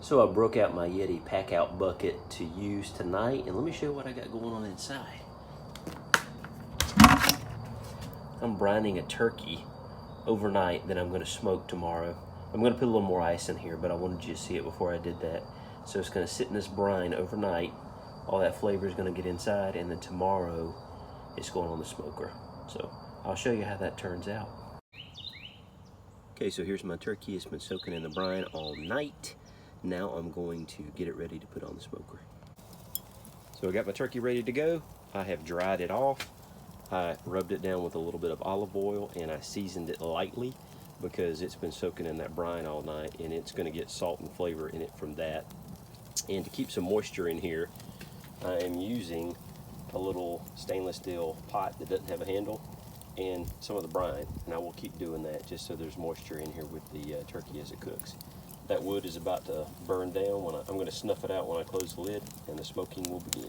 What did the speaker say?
So I broke out my Yeti pack out bucket to use tonight, and let me show you what I got going on inside. I'm brining a turkey overnight that I'm going to smoke tomorrow. I'm going to put a little more ice in here, but I wanted you to see it before I did that. So it's going to sit in this brine overnight. All that flavor is going to get inside, and then tomorrow it's going on the smoker. So I'll show you how that turns out. Okay, so here's my turkey. It's been soaking in the brine all night. Now I'm going to get it ready to put on the smoker. So I got my turkey ready to go. I have dried it off. I rubbed it down with a little bit of olive oil, and I seasoned it lightly because it's been soaking in that brine all night, and it's going to get salt and flavor in it from that. And to keep some moisture in here, I am using a little stainless steel pot that doesn't have a handle and some of the brine, and I will keep doing that just so there's moisture in here with the turkey as it cooks. That wood is about to burn down. I'm going to snuff it out when I close the lid, and the smoking will begin.